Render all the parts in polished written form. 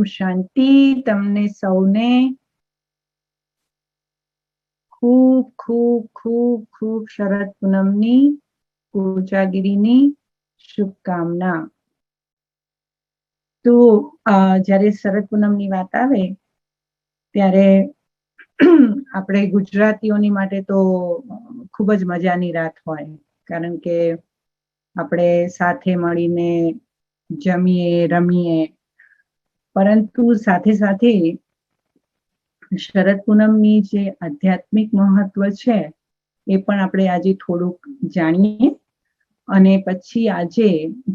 શાંતિ. તમને સૌને ખૂબ ખૂબ ખૂબ ખૂબ શરદ પૂનમની કોજાગીરીની શુભકામના. તો જ્યારે શરદ પૂનમની વાત આવે ત્યારે આપણે ગુજરાતીઓની માટે તો ખૂબ જ મજાની રાત હોય, કારણ કે આપણે સાથે મળીને જમીએ રમીએ, પરંતુ સાથે સાથે શરદ પૂનમની જે આધ્યાત્મિક મહત્વ છે એ પણ આપણે આજે થોડુંક જાણીએ. અને પછી આજે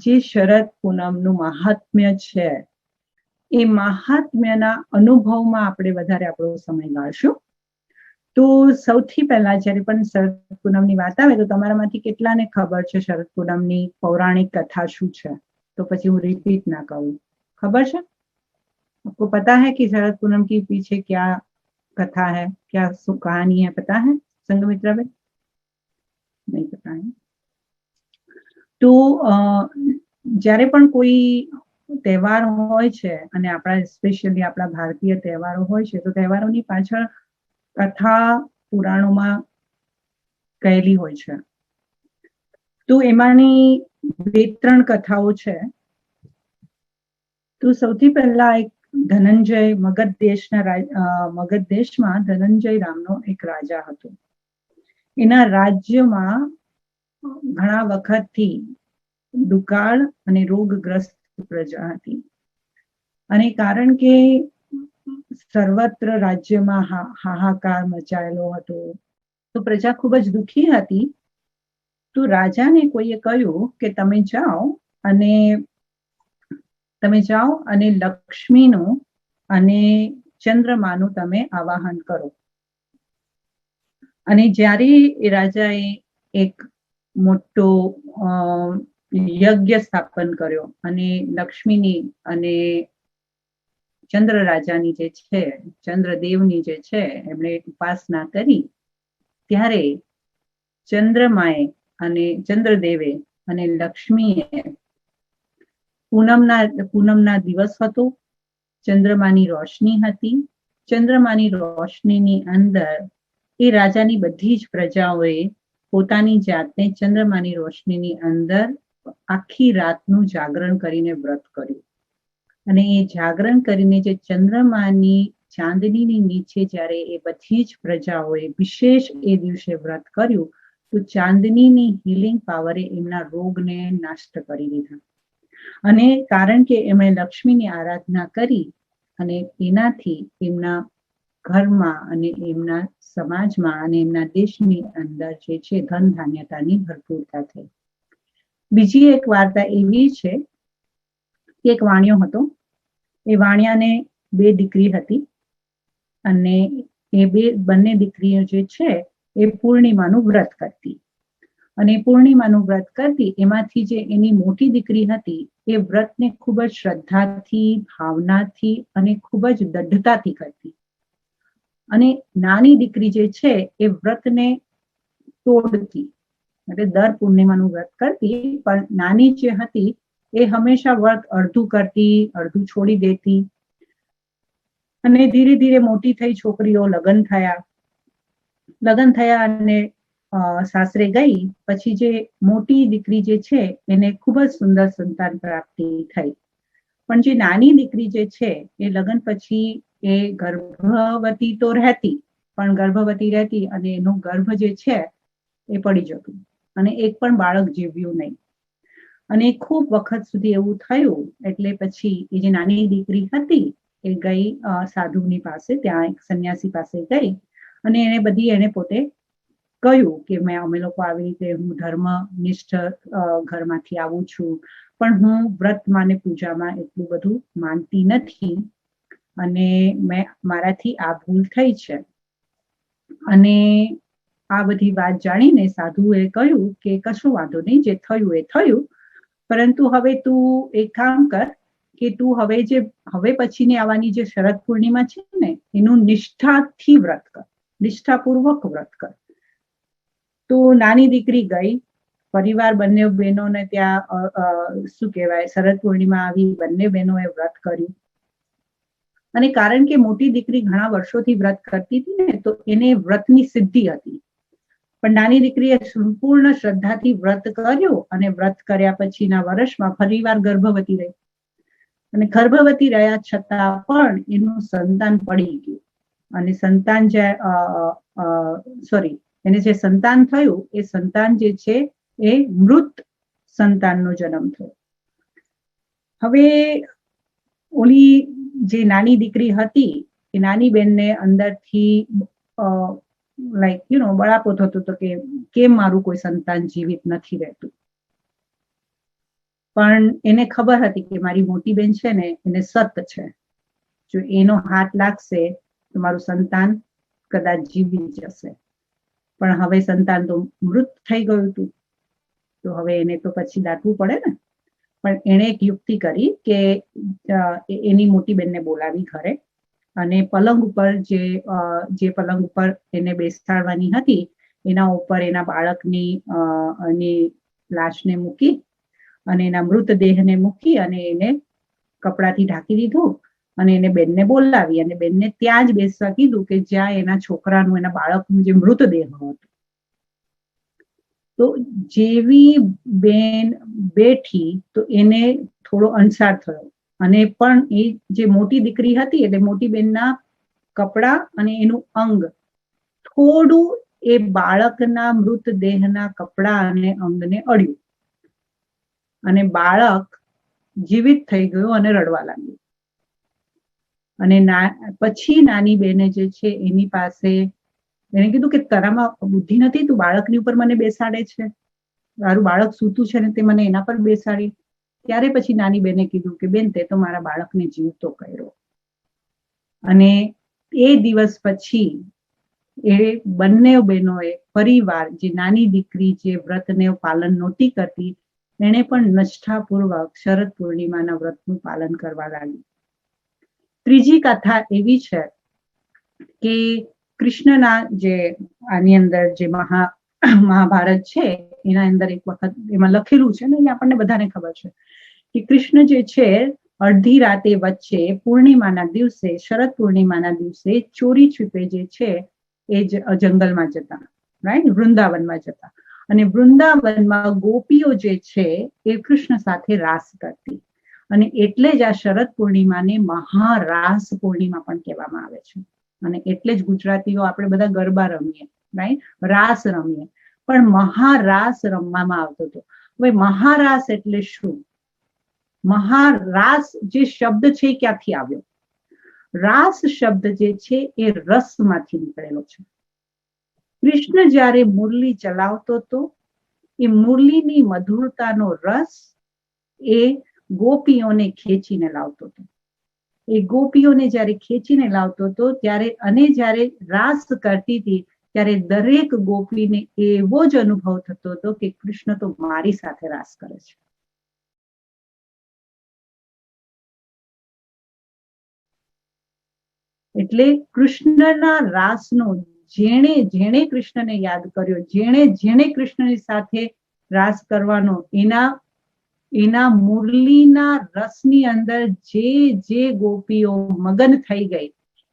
જે શરદ પૂનમનું મહાત્મ્ય છે એ મહાત્મ્યના અનુભવમાં આપણે વધારે આપણો સમય ગાળશું. તો સૌથી પહેલા જ્યારે પણ શરદ પૂનમની વાત આવે તો તમારામાંથી કેટલાને ખબર છે શરદ પૂનમની પૌરાણિક કથા શું છે? તો પછી હું રિપીટ ના કરું. खबर है? आपको पता है कि शरद पूनम के पीछे क्या कथा है, क्या कहानी है? पता है संघमित्रा भाई? नहीं पता है. તો જ્યારે પણ કોઈ તહેવાર હોય છે, અને આપણા સ્પેશિયલી આપણા ભારતીય તહેવારો હોય છે, તો તહેવારોની પાછળ કથા પુરાણોમાં કહેલી હોય છે. તો એમાંની 2-3 કથાઓ છે. તો સૌથી પહેલા એક ધનંજય મગધ દેશમાં ધનંજય નામનો એક રાજા હતો. એના રાજ્યમાં ઘણા વખતથી દુકાળ અને રોગગ્રસ્ત પ્રજા હતી, અને કારણ કે સર્વત્ર રાજ્યમાં હાહાકાર મચાયેલો હતો, તો પ્રજા ખૂબ જ દુઃખી હતી. તો રાજાને કોઈએ કહ્યું કે તમે જાઓ અને લક્ષ્મીનું અને ચંદ્રમાનું તમે આવાહન કરો. અને જ્યારે એ રાજાએ એક મોટો યજ્ઞ સ્થાપન કર્યો અને લક્ષ્મીની અને ચંદ્ર રાજાની જે છે, ચંદ્રદેવની જે છે, એમણે ઉપાસના કરી, ત્યારે ચંદ્રદેવે અને લક્ષ્મીએ પૂનમના દિવસ હતો. ચંદ્રમાની રોશની હતી. ચંદ્રમાની રોશનીની અંદર એ રાજાની બધી જ પ્રજાઓએ પોતાની જાતને ચંદ્રમાની રોશનીની અંદર આખી રાતનું જાગરણ કરીને વ્રત કર્યું. અને એ જાગરણ કરીને જે ચંદ્રમાની ચાંદનીની નીચે જ્યારે એ બધી જ પ્રજાઓએ વિશેષ એ દિવસે વ્રત કર્યું, તો ચાંદનીની હિલિંગ પાવરે એમના રોગને નાશ કરી દીધા. અને કારણ કે એમણે લક્ષ્મીની આરાધના કરી, અને એનાથી એમના ઘરમાં અને એમના સમાજમાં અને એમના દેશની અંદર જે છે ધન ધાન્યતાની ભરપૂરતા થઈ. બીજી એક વાર્તા એવી છે કે એક વાણિયો હતો. એ વાણિયાને 2 દીકરી હતી, અને એ બંને દીકરીઓ જે છે એ પૂર્ણિમાનું વ્રત કરતી. અને પૂર્ણિમાનું વ્રત કરતી, એમાંથી જે એની મોટી દીકરી હતી એ વ્રતને ખૂબ જ શ્રદ્ધાથી, ભાવનાથી અને ખૂબ જ દઢતાથી કરતી. અને નાની દીકરી જે છે એ વ્રતને તોડતી, એટલે દર પૂર્ણિમાનું વ્રત કરતી, પણ નાની જે હતી એ હંમેશા વ્રત અડધું કરતી, અડધું છોડી દેતી. અને ધીરે ધીરે મોટી થઈ, છોકરીઓ લગ્ન થયા અને સાસરે ગઈ. પછી જે મોટી દીકરી જે છે એને ખૂબ જ સુંદર સંતાન પ્રાપ્તિ થઈ. પણ જે નાની દીકરી જે છે એ લગ્ન પછી એ ગર્ભવતી તો રહેતી, પણ ગર્ભવતી રહેતી અને એનું ગર્ભ જે છે એ પડી જતું, અને એક પણ બાળક જીવ્યું નહીં. અને ખૂબ વખત સુધી એવું થયું. એટલે પછી એ જે નાની દીકરી હતી એ ગઈ સાધુની પાસે, ત્યાં એક સંન્યાસી પાસે ગઈ, અને એને પોતે કહ્યું કે અમે લોકો આવી રીતે, હું ધર્મનિષ્ઠ ઘરમાંથી આવું છું, પણ હું વ્રતમાં ને પૂજામાં એટલું બધું માનતી નથી, અને મારાથી આ ભૂલ થઈ છે. અને આ બધી વાત જાણીને સાધુએ કહ્યું કે કશું વાંધો નહીં, જે થયું એ થયું, પરંતુ હવે તું એક કામ કર કે તું હવે પછીની આવવાની જે શરદ પૂર્ણિમા છે ને, એનું નિષ્ઠાથી વ્રત કર, નિષ્ઠાપૂર્વક વ્રત કર. તો નાની દીકરી ગઈ, પરિવાર બંને બહેનોને ત્યાં શું કહેવાય, શરદ પૂર્ણિમા આવી, બંને બહેનોએ વ્રત કર્યું. અને કારણ કે મોટી દીકરી ઘણા વર્ષોથી વ્રત કરતી હતી ને, તો એને વ્રતની સિદ્ધિ હતી. પણ નાની દીકરીએ સંપૂર્ણ શ્રદ્ધાથી વ્રત કર્યું અને વ્રત કર્યા પછીના વર્ષમાં ફરીવાર ગર્ભવતી રહી. અને ગર્ભવતી રહ્યા છતાં પણ એનું સંતાન પડી ગયું. અને સંતાન એને જે સંતાન થયું એ સંતાન જે છે એ મૃત સંતાનનો જન્મ થયો. હવે ઓલી જે નાની દીકરી હતી એ નાની બેનને અંદરથી બળાપો થતો હતો કે કેમ મારું કોઈ સંતાન જીવિત નથી રહેતું. પણ એને ખબર હતી કે મારી મોટી બેન છે ને એને સત છે, જો એનો હાથ લાગશે તો મારું સંતાન કદાચ જીવી જશે. પણ હવે સંતાન તો મૃત થઈ ગયું હતું, તો હવે એને તો પછી દાટવું પડે ને. પણ એણે એક યુક્તિ કરી કે એની મોટી બેનને બોલાવી ઘરે, અને પલંગ ઉપર જે પલંગ ઉપર એને બેસાડવાની હતી એના ઉપર એના બાળકની લાશને મૂકી અને એના મૃતદેહને મૂકી અને એને કપડાથી ઢાંકી દીધું અને એને બેનને બોલાવી અને બેનને ત્યાં જ બેસવા કીધું કે જ્યાં એના છોકરાનું, એના બાળકનું જે મૃતદેહ હતું. તો જેવી બેન બેઠી તો એને થોડો અણસાર થયો, અને પણ એ જે મોટી દીકરી હતી એટલે મોટી બેનના કપડા અને એનું અંગ થોડું એ બાળકના મૃતદેહના કપડા અને અંગને અડ્યું, અને બાળક જીવિત થઈ ગયું અને રડવા લાગ્યું. અને પછી નાની બેને જે છે એની પાસે એને કીધું કે તારામાં બુદ્ધિ નથી, તું બાળકની ઉપર મને બેસાડે છે, તારું બાળક સૂતું છે ને તે મને એના પર બેસાડી. ત્યારે પછી નાની બેને કીધું કે બેન તે તો મારા બાળકને જીવતો કર્યો. અને એ દિવસ પછી એ બંને બહેનોએ ફરીવાર જે નાની દીકરી જે વ્રતને પાલન નહોતી કરતી એને પણ નિષ્ઠાપૂર્વક શરદ પૂર્ણિમાના વ્રતનું પાલન કરવા લાગી. ત્રીજી કથા એવી છે કે કૃષ્ણના જે આની અંદર જે મહાભારત છે એના અંદર એક વખત એમાં લખેલું છે ને, એ આપણને બધાને ખબર છે કે કૃષ્ણ જે છે અડધી રાતે વચ્ચે પૂર્ણિમાના દિવસે, શરદ પૂર્ણિમાના દિવસે ચોરી છુપે જે છે એ જંગલમાં જતા, રાઈટ, વૃંદાવનમાં જતા. અને વૃંદાવનમાં ગોપીઓ જે છે એ કૃષ્ણ સાથે રાસ કરતી, અને એટલે જ આ શરદ પૂર્ણિમાને મહારાસ પૂર્ણિમા પણ કહેવામાં આવે છે. અને એટલે જ ગુજરાતીઓ આપણે બધા ગરબા રમીએ, રાઈટ, રાસ રમીએ, પણ મહારાસ રમવામાં આવતો હતો. હવે મહારાસ એટલે શું? મહારાસ જે શબ્દ છે ક્યાંથી આવ્યો? રાસ શબ્દ જે છે એ રસમાંથી નીકળેલો છે. કૃષ્ણ જ્યારે મુરલી ચલાવતો હતો એ મુરલીની મધુરતાનો રસ એ ગોપીઓને ખેંચીને લાવતો હતો. એ ગોપીઓને જ્યારે ખેંચીને લાવતો હતો ત્યારે, અને જ્યારે રાસ કરતી હતી ત્યારે દરેક ગોપીને એવો જ અનુભવ થતો હતો કે કૃષ્ણ તો મારી સાથે રાસ કરે છે. એટલે કૃષ્ણના રાસનો જેણે જેણે કૃષ્ણને યાદ કર્યો, જેણે જેણે કૃષ્ણની સાથે રાસ કરવાનો, એના મુરલીના રસની અંદર જે ગોપીઓ મગન થઈ ગઈ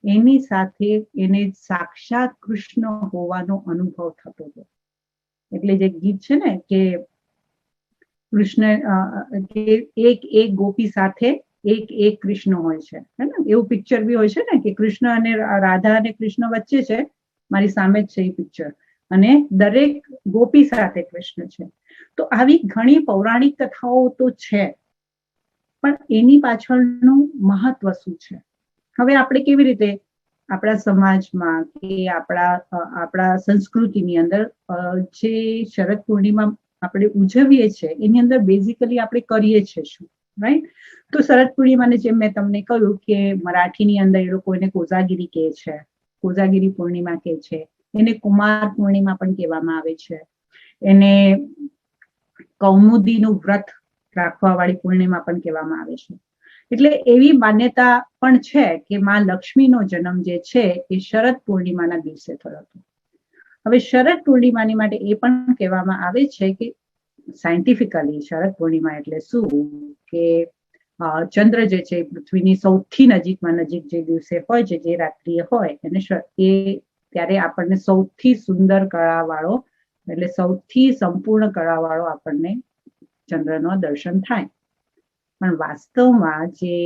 એની સાથે એને સાક્ષાત કૃષ્ણ હોવાનો અનુભવ થતો હતો. એટલે જે ગીત છે ને કે કૃષ્ણ એક ગોપી સાથે એક કૃષ્ણ હોય છે, હે ને, એવું પિક્ચર બી હોય છે ને કે કૃષ્ણ અને રાધા અને કૃષ્ણ વચ્ચે છે, મારી સામે જ છે એ પિક્ચર, અને દરેક ગોપી સાથે કૃષ્ણ છે. તો આવી ઘણી પૌરાણિક કથાઓ તો છે, પણ એની પાછળનું મહત્વ શું છે? હવે આપણે કેવી રીતે આપણા સમાજમાં કે આપણા સંસ્કૃતિની અંદર જે શરદ પૂર્ણિમા આપણે ઉજવીએ છીએ એની અંદર બેઝિકલી આપણે કરીએ છીએ શું, રાઈટ? તો શરદ પૂર્ણિમાને જેમ મેં તમને કહ્યું કે મરાઠીની અંદર એ લોકો એને કોઝાગીરી કહે છે, કોઝાગીરી પૂર્ણિમા કહે છે, એને કુમાર પૂર્ણિમા પણ કહેવામાં આવે છે, એને કૌમુદીનું વ્રત રાખવા વાળી પૂર્ણિમા પણ કહેવામાં આવે છે. એટલે એવી માન્યતા પણ છે કે માં લક્ષ્મીનો જન્મ જે છે એ શરદ પૂર્ણિમાના દિવસે થયો હતો. હવે શરદ પૂર્ણિમાની માટે એ પણ કહેવામાં આવે છે કે સાયન્ટિફિકલી શરદ પૂર્ણિમા એટલે શું, કે ચંદ્ર જે છે પૃથ્વીની સૌથી નજીકમાં નજીક જે દિવસે હોય છે, જે રાત્રિએ હોય એને એ ત્યારે આપણને સૌથી સુંદર કળાવાળો એટલે સૌથી સંપૂર્ણ કળાવાળો આપણને ચંદ્રનો દર્શન થાય. પણ વાસ્તવમાં જે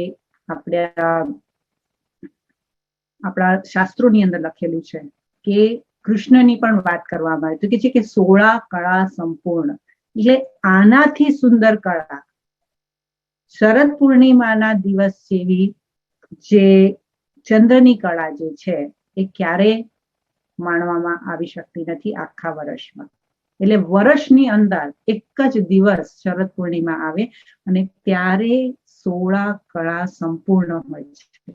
આપણા શાસ્ત્રોની અંદર લખેલું છે કે કૃષ્ણની પણ વાત કરવામાં આવે તો કે છે કે 16 કળા સંપૂર્ણ, એટલે આનાથી સુંદર કળા શરદ પૂર્ણિમાના દિવસ જેવી જે ચંદ્રની કળા જે છે એ ક્યારે માણવામાં આવી શકતી નથી આખા વર્ષમાં. એટલે વર્ષની અંદર એક જ દિવસ શરદ પૂર્ણિમા આવે અને ત્યારે 16 કળા સંપૂર્ણ હોય છે.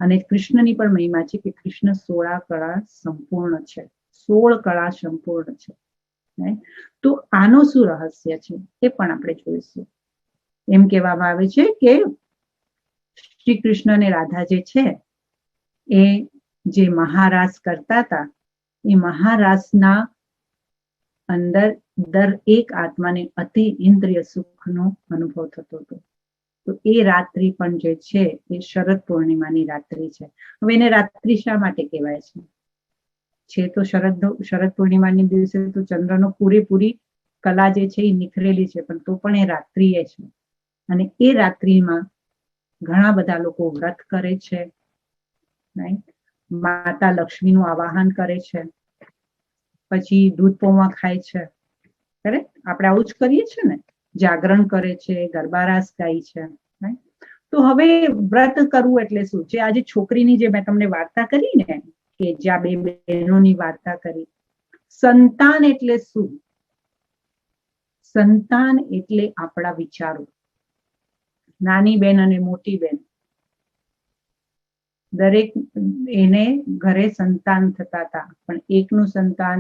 અને કૃષ્ણની પણ મહિમા છે કે કૃષ્ણ 16 કળા સંપૂર્ણ છે, 16 કળા સંપૂર્ણ છે. તો આનું શું રહસ્ય છે એ પણ આપણે જોઈશું. એમ કહેવામાં આવે છે કે શ્રી કૃષ્ણ અને રાધા જે છે એ જે મહારાસ કરતા હતા એ મહારાસના અંદર દરેક આત્માને અતિ ઇન્દ્રિય સુખનો અનુભવ થતો હતો. તો એ રાત્રિ પણ જે છે એ શરદ પૂર્ણિમાની રાત્રિ છે. હવે એને રાત્રિ શા માટે કહેવાય છે? તો શરદ પૂર્ણિમાની દિવસે તો ચંદ્રનો પૂરેપૂરી કલા જે છે એ નિખરેલી છે, પણ તો પણ એ રાત્રિએ છે. અને એ રાત્રિમાં ઘણા બધા લોકો વ્રત કરે છે, માતા લક્ષ્મીનું આવાહન કરે છે, પછી દૂધ પૌવા ખાય છે. આપણે આવું જ કરીએ છીએ ને, જાગરણ કરે છે, ગરબા રાસ ગાય છે. તો હવે વ્રત કરવું એટલે શું છે? આજે છોકરીની જે મેં તમને વાર્તા કરી ને કે જ્યાં બે બહેનોની વાર્તા કરી, સંતાન એટલે શું? સંતાન એટલે આપણા વિચારો. નાની બેન અને મોટી બેન દરેક એને ઘરે સંતાન થતા હતા, પણ એકનું સંતાન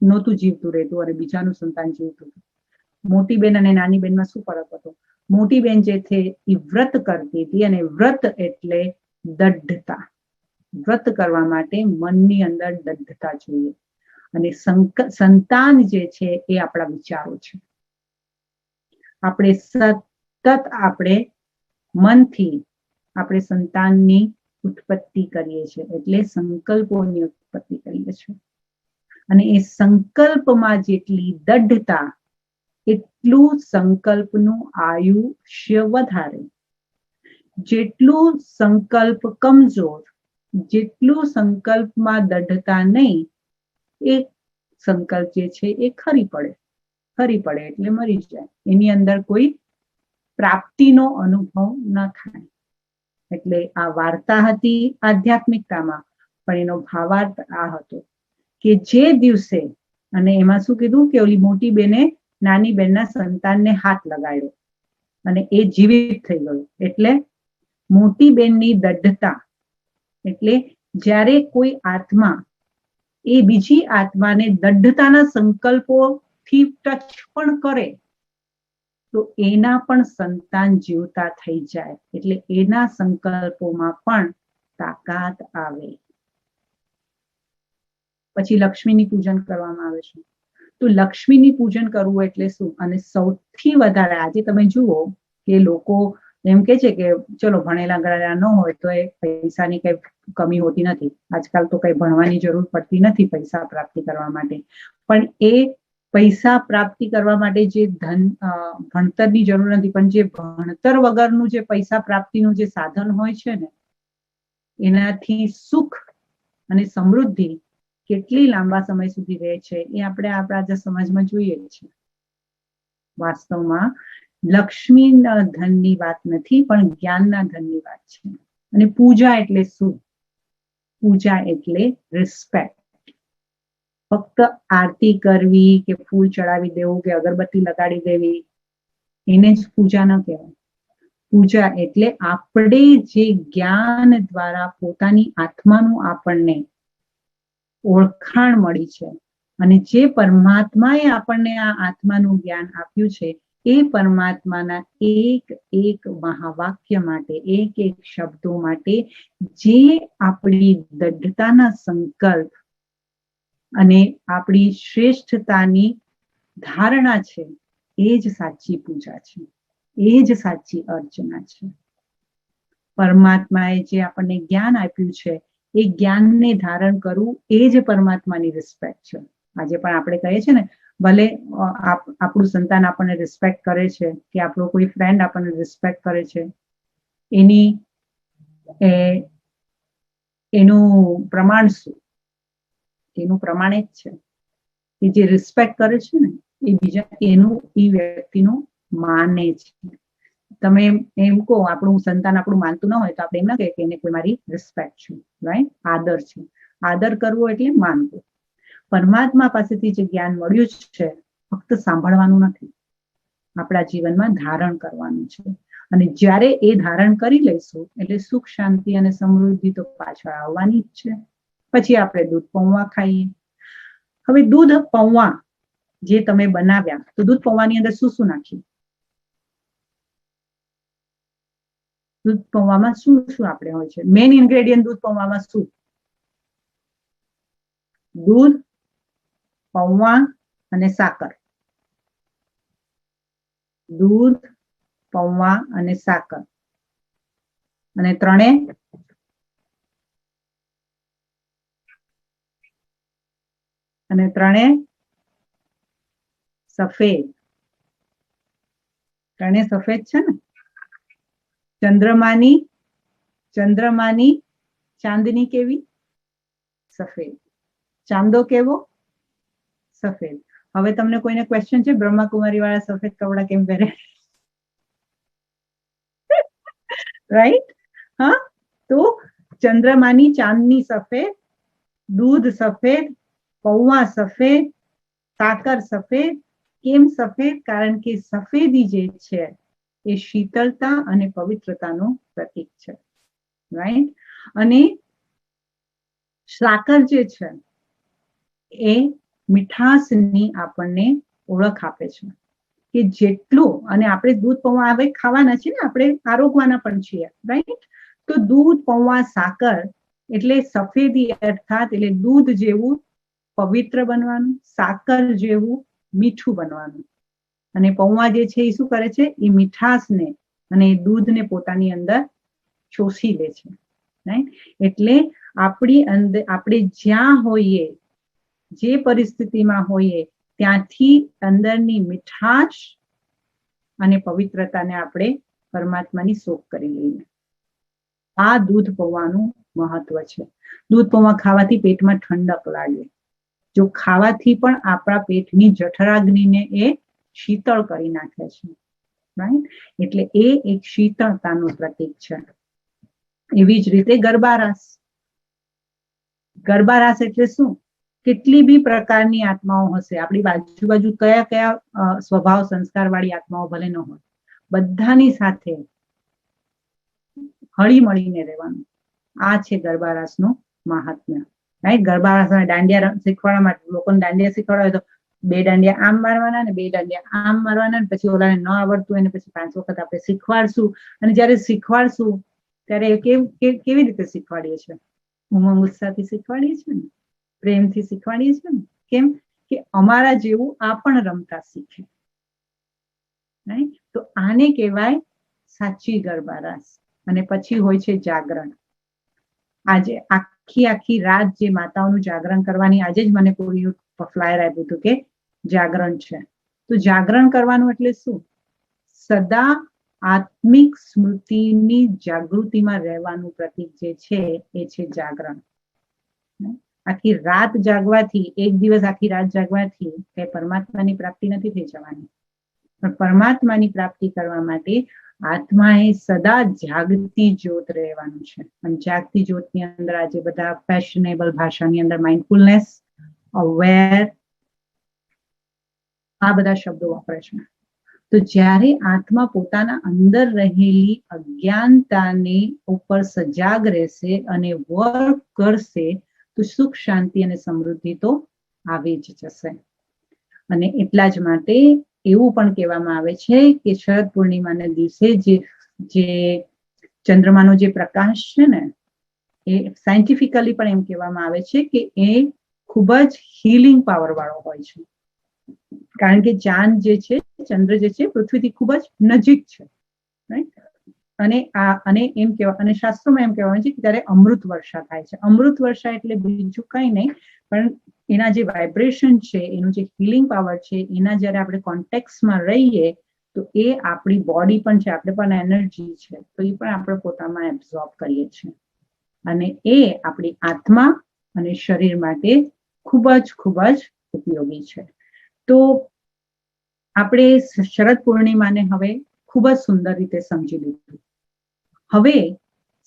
નહોતું જીવતું રહેતું અને બીજાનું સંતાન જીવતું હતું. મોટી બેન અને નાની બેનમાં શું ફરક હતો? મોટી બેન જે છે એ વ્રત કરતી હતી, અને વ્રત એટલે દઢતા. વ્રત કરવા માટે મનની અંદર દઢતા જોઈએ. અને સંતાન જે છે એ આપણા વિચારો છે. આપણે સતત મનથી આપણે સંતાનની ઉત્પત્તિ કરીએ છીએ, એટલે સંકલ્પોની ઉત્પત્તિ કરીએ છીએ. અને એ સંકલ્પમાં જેટલી દઢતા એટલું સંકલ્પનું આયુષ્ય વધારે. જેટલું સંકલ્પ કમજોર, જેટલું સંકલ્પમાં દઢતા નહીં, એ સંકલ્પ જે છે એ ખરી પડે એટલે મરી જાય. એની અંદર કોઈ પ્રાપ્તિનો અનુભવ ન થાય. એટલે આ વાર્તા હતી આધ્યાત્મિકતામાં, પણ એનો ભાવાર્થ આ હતો કે જે દિવસે, અને એમાં શું કીધું કે ઓલી મોટી બેને નાની બેનના સંતાનને હાથ લગાડ્યો અને એ જીવિત થઈ ગયું. એટલે મોટી બેનની દઢતા, એટલે જ્યારે કોઈ આત્મા એ બીજી આત્માને દઢતાના સંકલ્પોથી ટચ પણ કરે તો એના પણ સંતાન જીવતા થઈ જાય. એટલે એના સંકલ્પોમાં પણ તાકાત આવે. પછી લક્ષ્મીની પૂજન કરવામાં આવે છે. તો લક્ષ્મીની પૂજન કરવું એટલે શું? અને સૌથી વધારે આજે તમે જુઓ કે લોકો એમ કે છે કે ચલો ભણેલા ગણેલા ન હોય તો એ પૈસાની કઈ કમી હોતી નથી. આજકાલ તો કઈ ભણવાની જરૂર પડતી નથી પૈસા પ્રાપ્તિ કરવા માટે. પણ એ પૈસા પ્રાપ્તિ કરવા માટે જે ભણતરની જરૂર નથી, પણ જે ભણતર વગરનું જે પૈસા પ્રાપ્તિનું જે સાધન હોય છે ને, એનાથી સુખ અને સમૃદ્ધિ કેટલી લાંબા સમય સુધી રહે છે એ આપણે આપણા સમાજમાં જોઈએ છીએ. વાસ્તવમાં લક્ષ્મીના ધનની વાત નથી, પણ જ્ઞાનના ધનની વાત છે. અને પૂજા એટલે શું? પૂજા એટલે રિસ્પેક્ટ. ફક્ત આરતી કરવી કે ફૂલ ચડાવી દેવું કે અગરબત્તી લગાડી દેવી એને જ પૂજા ન કહેવાય. પૂજા એટલે આપણે જે જ્ઞાન દ્વારા પોતાની આત્માનું આપણને ઓળખાણ મળી છે, અને જે પરમાત્માએ આપણને આ આત્માનું જ્ઞાન આપ્યું છે, એ પરમાત્માના એક એક મહાવાક્ય માટે, એક એક શબ્દો માટે જે આપણી દઢતાના સંકલ્પ અને આપણી શ્રેષ્ઠતાની ધારણા છે, એ જ સાચી પૂજા છે. એ જ સાચી અર્ચના છે. પરમાત્માએ જે આપણને જ્ઞાન આપ્યું છે એ જ્ઞાનને ધારણ કરવું એ જ પરમાત્માની રિસ્પેક્ટ છે. આજે પણ આપણે કહીએ છીએ ને, ભલે આપણું સંતાન આપણને રિસ્પેક્ટ કરે છે કે આપણો કોઈ ફ્રેન્ડ આપણને રિસ્પેક્ટ કરે છે, એનું પ્રમાણ શું? એનું પ્રમાણ જ છે કે જે રિસ્પેક્ટ કરે છે ને એ બીજા એ વ્યક્તિનું માને છે. તમે એમ કહો આપણું સંતાન આપણું માનતું ના હોય તો આપણે એમ ના કહીએ કે એને કોઈ મારી રિસ્પેક્ટ છે, રાઈટ? આદર છે. આદર કરવો એટલે માનવું. પરમાત્મા પાસેથી જે જ્ઞાન મળ્યું છે ફક્ત સાંભળવાનું નથી, આપણા જીવનમાં ધારણ કરવાનું છે. અને જ્યારે એ ધારણ કરી લઈશું એટલે સુખ, શાંતિ અને સમૃદ્ધિ તો પાછળ આવવાની જ છે. પછી આપણે દૂધ પૌવા ખાઈએ. હવે દૂધ પૌવા જે તમે બનાવ્યા, તો દૂધ પૌવાની અંદર શું શું નાખ્યું? દૂધ પૌવામાં શું શું આપણે હોય છે? મેઇન ઇન્ગ્રેડિયન્ટ દૂધ પૌવામાં શું? દૂધ, પૌવા અને સાકર. દૂધ, પૌવા અને સાકર, અને ત્રણે સફેદ. ત્રણે સફેદ છે ને? ચંદ્રમાની ચાંદની કેવી? સફેદ. ચાંદો કેવો? સફેદ. હવે તમને કોઈને ક્વેશ્ચન છે બ્રહ્માકુમારી વાળા સફેદ કપડા કેમ પહેરે? રાઈટ? હા, તો ચંદ્રમાની ચાંદની સફેદ, દૂધ સફેદ, પૌવા સફેદ, સાકર સફેદ. કેમ સફેદ? કારણ કે સફેદી જે છે એ શીતળતા અને પવિત્રતાનું પ્રતીક છે, રાઈટ? અને સાકર જે છે એ મીઠાશની આપણને ઓળખ આપે છે કે જેટલું, અને આપણે દૂધ પૌવા હવે ખાવાના છે ને, આપણે આરોગવાના પણ છીએ, રાઈટ? તો દૂધ, પૌવા, સાકર એટલે સફેદી, અર્થાત એટલે દૂધ જેવું પવિત્ર બનવાનું, સાકર જેવું મીઠું બનવાનું. અને પૌવા જે છે એ શું કરે છે? એ મીઠાશને અને દૂધને પોતાની અંદર શોષી લે છે, રાઈટ? એટલે આપણી અંદર, આપણે જ્યાં હોઈએ, જે પરિસ્થિતિમાં હોઈએ, ત્યાંથી અંદરની મીઠાશ અને પવિત્રતાને આપણે પરમાત્માની શોખ કરી લઈએ. આ દૂધ પૌવાનું મહત્વ છે. દૂધ પૌવા ખાવાથી પેટમાં ઠંડક લાગે. જો ખાવાથી પણ આપણા પેટની જઠરાગ્નિને એ શીતળ કરી નાખે છે, રાઈટ? એટલે એ એક શીતળતાનું પ્રતીક છે. એવી જ રીતે ગરબા રાસ. ગરબા રાસ એટલે શું? કેટલી બી પ્રકારની આત્માઓ હશે, આપણી બાજુ કયા કયા સ્વભાવ સંસ્કાર વાળી આત્માઓ ભલે ન હોય, બધાની સાથે હળી મળીને રહેવાનું. આ છે ગરબા રાસનું મહાત્મ્ય, રાઈટ? ગરબા રાસ દાંડિયા શીખવાડવા માટે, લોકોને દાંડિયા શીખવાડવા હોય તો 2 દાંડિયા આમ મારવાના ને 2 દાંડિયા આમ મારવાના, ને પછી ઓલાને ન આવડતું હોય ને પછી 5 વખત આપણે શીખવાડશું. અને જયારે શીખવાડશું ત્યારે કેવી રીતે શીખવાડીએ છીએ? ઉમંગ ઉત્સાહથી શીખવાડીએ છીએ ને, પ્રેમથી શીખવાડીએ છીએ ને. કેમ? કે અમારા જેવું આ પણ રમતા શીખે, રાઈટ? તો આને કહેવાય સાચી ગરબા રાસ. અને પછી હોય છે જાગરણ. આજે આખી રાત જે માતાઓનું જાગરણ કરવાની, આજે જ મને કોઈ ફ્લાયર આપ્યું હતું કે જાગરણ છે. તો જાગરણ કરવાનું એટલે શું? સદા આત્મિક સ્મૃતિની જાગૃતિમાં રહેવાનું પ્રતીક જે છે એ છે જાગરણ. આખી રાત જાગવાથી, એક દિવસ આખી રાત જાગવાથી કે પરમાત્માની પ્રાપ્તિ નથી થઈ જવાની. પણ પરમાત્માની પ્રાપ્તિ કરવા માટે આત્માએ સદા જાગતી જ્યોત રહેવાનું છે. અને જાગતી જ્યોતની અંદર આજે બધા ફેશનેબલ ભાષાની અંદર માઇન્ડફુલનેસ, અવેર, આ બધા શબ્દો વાપરે છે. તો જ્યારે આત્મા પોતાના અંદર રહેલી અજ્ઞાનતાની ઉપર સજાગ રહેશે અને વર્ક કરશે તો સુખ, શાંતિ અને સમૃદ્ધિ તો આવી જ જશે. અને એટલા જ માટે એવું પણ કહેવામાં આવે છે કે શરદ પૂર્ણિમાના દિવસે જે ચંદ્રમાનો જે પ્રકાશ છે ને, એ સાયન્ટિફિકલી પણ એમ કહેવામાં આવે છે કે એ ખૂબ જ હીલિંગ પાવર વાળો હોય છે. કારણ કે ચાંદ જે છે, ચંદ્ર જે છે, પૃથ્વીથી ખૂબ જ નજીક છે, રાઈટ? અને એમ કહેવાય, અને શાસ્ત્રોમાં એમ કહેવાય છે કે ત્યારે અમૃત વર્ષા થાય છે. અમૃત વર્ષા એટલે બીજું કંઈ નહીં, પણ એના જે વાઇબ્રેશન છે, એનું જે હિલિંગ પાવર છે, એના જ્યારે આપણે કોન્ટેક્ટમાં રહીએ તો એ આપણી બોડી પણ છે, આપણે પણ એનર્જી છે, તો એ પણ આપણે પોતામાં એબ્ઝોર્બ કરીએ છીએ, અને એ આપણી આત્મા અને શરીર માટે ખૂબ જ ઉપયોગી છે. તો આપણે શરદ પૂર્ણિમાને હવે ખૂબ જ સુંદર રીતે સમજી લીધું. હવે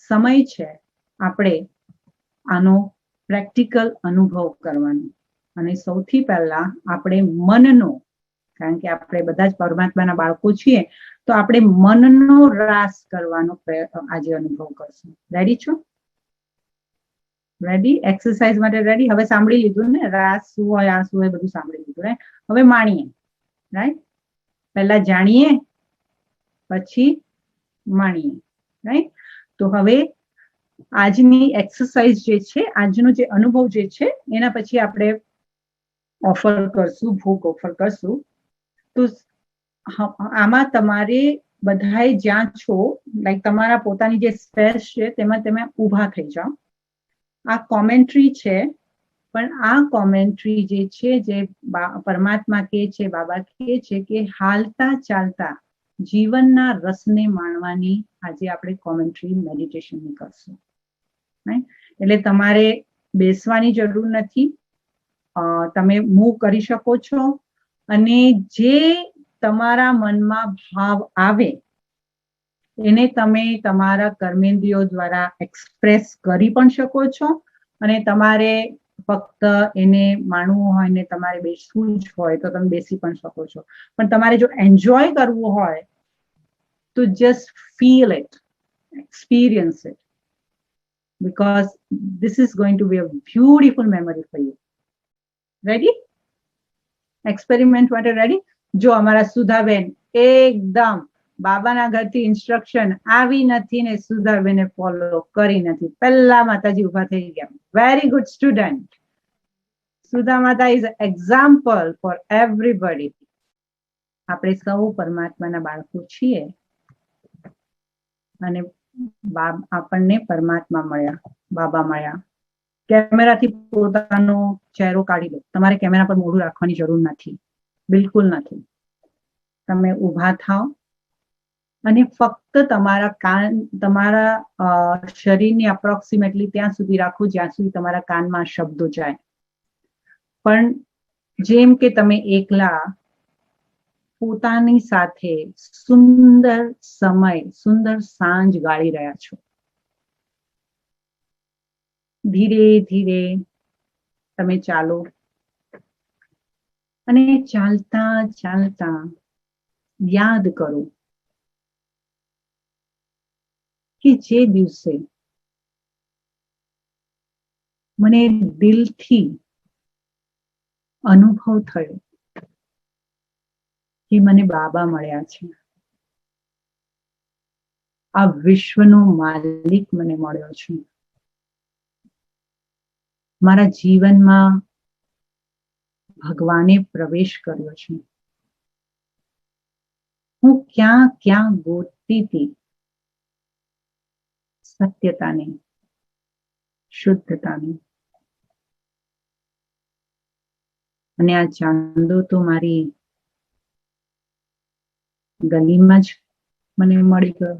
સમય છે આપણે આનો પ્રેક્ટિકલ અનુભવ કરવાનો, અને સૌથી પહેલા આપણે મનનો, કારણ કે આપણે બધા જ પરમાત્માના બાળકો છીએ, તો આપણે મનનો રાસ કરવાનો આજે અનુભવ કરશું. રેડી છો? રેડી? એક્સરસાઇઝ માટે રેડી? હવે સાંભળી લીધું ને, રાસ શું હોય, આ શું હોય, બધું સાંભળી લીધું, રાઈટ? હવે માણીએ, રાઈટ? પહેલા જાણીએ પછી માણીએ, રાઈટ? તો હવે આજની એક્સરસાઇઝ જે છે, આજનો જે અનુભવ જે છે, એના પછી આપણે ઓફર કરશું, ભોગ ઓફર કરશું. તો આમાં તમારે બધાએ જ્યાં છો, લાઈક તમારા પોતાની જે સ્પેસ છે તેમાં તમે ઊભા થઈ જાઓ. આ કોમેન્ટ્રી છે, પણ આ કોમેન્ટ્રી જે છે, જે પરમાત્મા કહે છે, બાબા કહે છે કે હાલતા ચાલતા જીવનના રસને માણવાની આજે આપણે કોમેન્ટ્રી મેડિટેશનની કરશું. એટલે તમારે બેસવાની જરૂર નથી, તમે મૂવ કરી શકો છો, અને જે તમારા મનમાં ભાવ આવે એને તમે તમારા કર્મેન્દ્રિયો દ્વારા એક્સપ્રેસ કરી પણ શકો છો, અને તમારે ફક્ત એને માણવું હોય ને તમારે બેસવું જ હોય તો તમે બેસી પણ શકો છો. પણ તમારે જો એન્જોય કરવું હોય તો just feel it, experience it, because this is going to be a beautiful memory for you. Ready? Experiment માટે ready? જો અમારા સુધાબેન એકદમ બાબાના ઘરથી ઇન્સ્ટ્રક્શન આવી નથી ને સુધાબેને ફોલો કરી નથી, પહેલા માતાજી ઉભા થઈ ગયા. Very good student. સુધા માતા ઇઝ એક્ઝામ્પલ ફોર એવરીબડી. આપણે સૌ પરમાત્માના બાળકો છીએ, અને આપણને પરમાત્મા મળ્યા, બાબા મળ્યા. કેમેરાથી પોતાનો ચહેરો કાઢી લો. તમારે કેમેરા પર મોઢું રાખવાની જરૂર નથી, બિલકુલ નથી. તમે ઊભા થાઓ અને ફક્ત તમારા શરીરની અપ્રોક્સિમેટલી ત્યાં સુધી રાખો જ્યાં સુધી તમારા કાનમાં શબ્દો જાય. પણ જેમ કે તમે એકલા પોતાની સાથે સુંદર સમય, સુંદર સાંજ ગાળી રહ્યા છો. ધીરે ધીરે તમે ચાલો, અને ચાલતા ચાલતા યાદ કરો કે જે દિવસે મને દિલથી અનુભવ થયો કે મને બાબા મળ્યા છે, આ વિશ્વનો માલિક મને મળ્યો છે, મારા જીવનમાં ભગવાને પ્રવેશ કર્યો છે. હું ક્યાં ક્યાં ગોતતી હતી સત્યતાને, શુદ્ધતાને, અને આ ચાંદો તો મારી ગલીમાં જ મને મળી ગયો.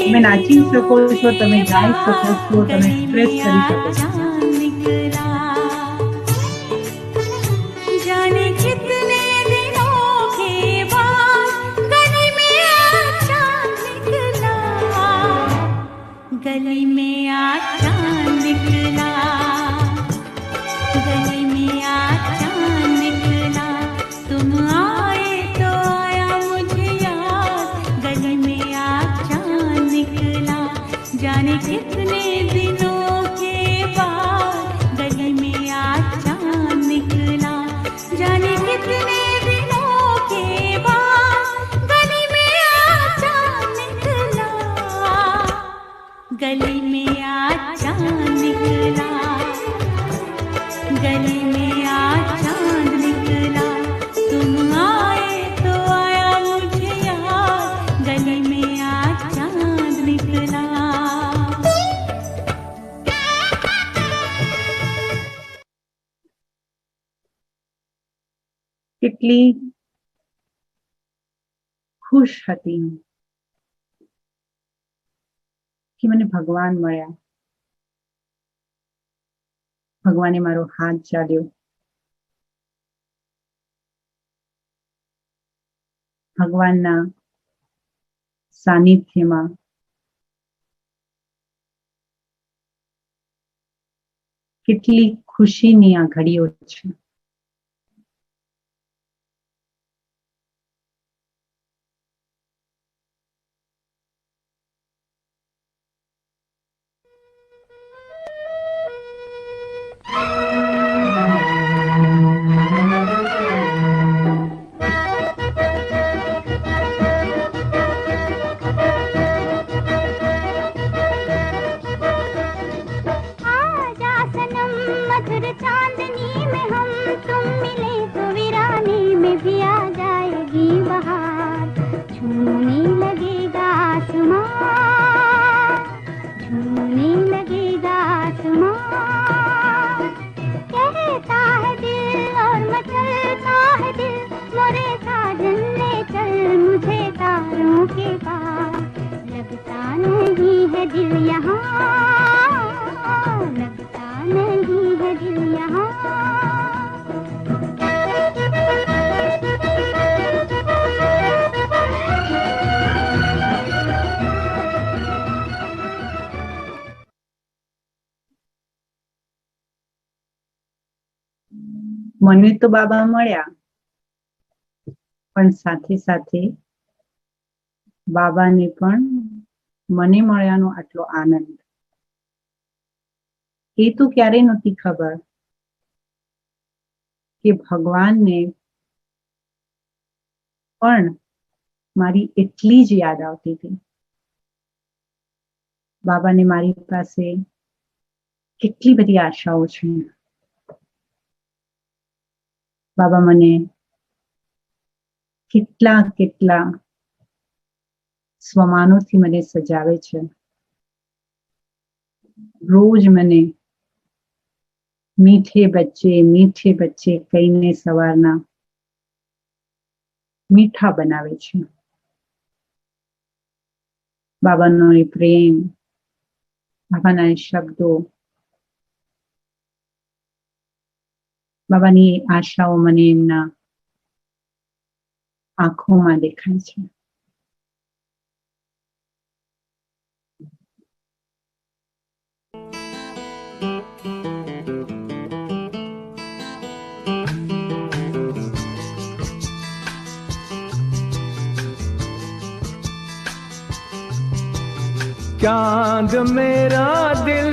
તમે નાચી શકો છો, તમે ગાઈ શકો છો, તમે એક્સપ્રેસ કરી શકો છો. गली में आ चांद निकला, गली में आ चांद निकला, तुम आए तो आया मुझे याद, गली में आ चांद निकला, जाने कितने दिनों के बाद કેટલી ખુશ હતી હું કે મને ભગવાન મળ્યા. ભગવાને મારો હાથ ચાલ્યો. ભગવાનના સાનિધ્યમાં કેટલી ખુશીની આ ઘડીઓ છે. મને તો બાબા મળ્યા, પણ સાથે સાથે બાબાને પણ મને મળ્યાનો આટલો આનંદ એ તો ક્યારેય નહોતી ખબર કે ભગવાનને પણ મારી એટલી જ યાદ આવતી હતી. બાબાને મારી પાસે કેટલી બધી આશાઓ છે. બાબા મને કેટલા કેટલા સ્વમાનોથી મને સજાવે છે. રોજ મને મીઠે બચ્ચે કહીને સવારના મીઠા બનાવે છે. બાબાનો એ પ્રેમ, બાબાના એ શબ્દો, બાબાની આશાઓ મને એમના આંખોમાં દેખાય છે. चांद मेरा दिल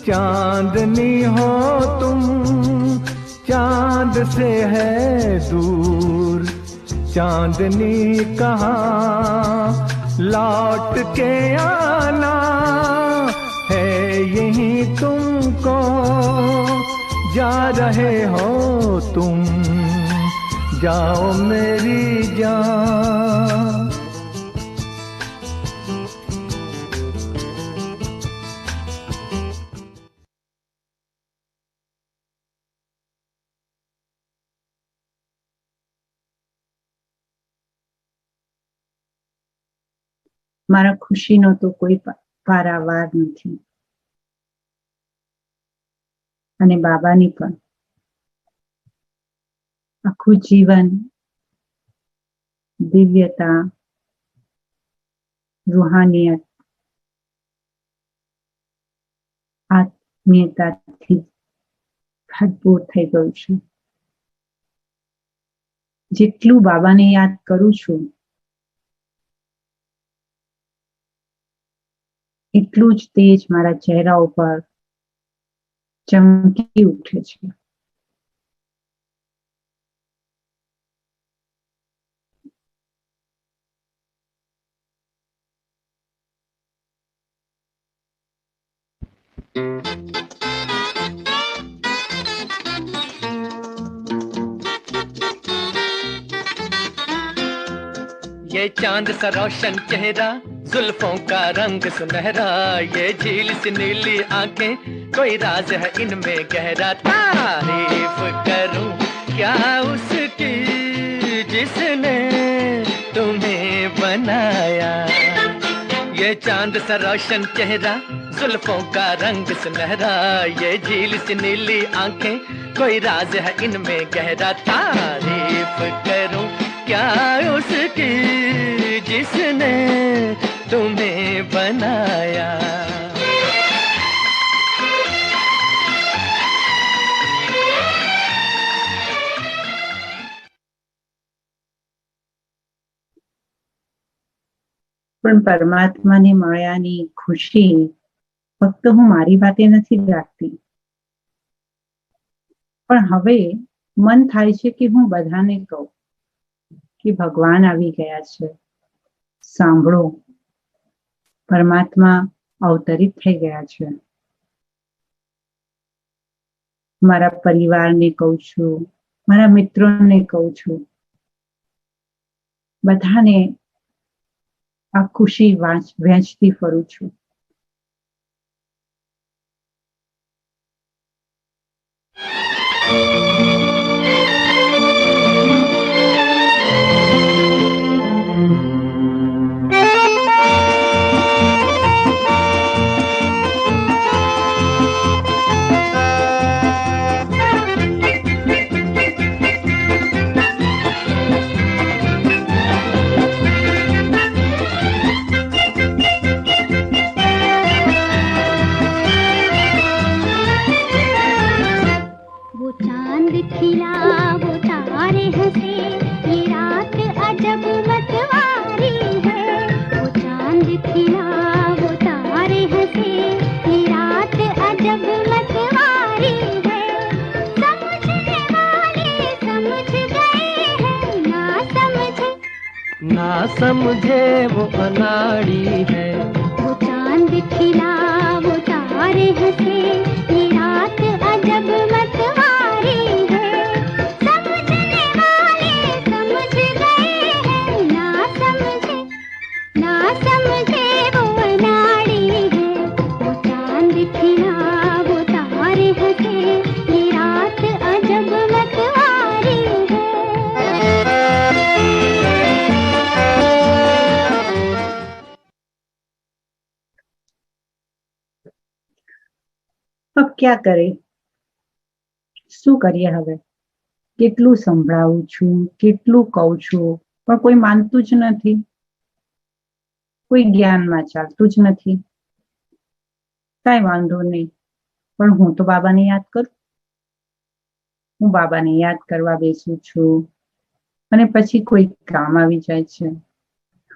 चांदनी हो तुम, चांद से है दूर चांदनी कहाँ, लौट के आना है यहीं तुमको, जा रहे हो तुम जाओ मेरी जान. મારા ખુશીનો તો કોઈ પારાવાર નથી. અને બાબાની પણ આખું જીવન દિવ્યતા, રૂહાનિયત, આત્મીયતાથી ભરપૂર થઈ ગયું છે. જેટલું બાબાને યાદ કરું છું એટલું જ તેજ મારા ચહેરા ઉપર ચમકી ઉઠે છે. ये चांद सा रोशन चेहरा, जुल्फों का रंग सुनहरा, ये झील सी नीली आंखें, कोई राज है इनमें गहरा. तारीफ करूं क्या उसकी जिसने तुम्हें बनाया। ये चांद सा रोशन चेहरा, जुल्फों का रंग सुनहरा, ये झील सी नीली आंखें, कोई राज है इनमें गहरा। तारीफ करूं क्या उसकी जिसने तुम्हें बनाया। પણ પરમાત્માને મળ્યાની ખુશી ફક્ત હું મારી વાતે નથી રાખતી, પણ હવે મન થાય છે કે હું બધાને કહું કે ભગવાન આવી ગયા છે, સાંભળો, પરમાત્મા અવતરિત થઈ ગયા છે. મારા પરિવારને કહું છું, મારા મિત્રોને કહું છું, બધાને આ ખુશી વહેંચતી ફરું છું. ना समझे वो अनाड़ी है, वो चांद खिला वो तारे हंसे, ये रात अजब मतवारी है। समझने वाले समझ गए हैं, ना समझे वो अनाड़ी है। वो चांद खिला वो तारे हंसे, ये रात अजब मतवारी है। अब क्या करे, શું કરીએ હવે? કેટલું સંભળાવું છું, કેટલું કહું છું, પણ કોઈ માનતું જ નથી, કોઈ જ્ઞાનમાં ચાલતું જ નથી. કાંઈ વાંધો નહીં, પણ હું તો બાબાને યાદ કરું. હું બાબાને યાદ કરવા બેસું છું અને પછી કોઈ કામ આવી જાય છે.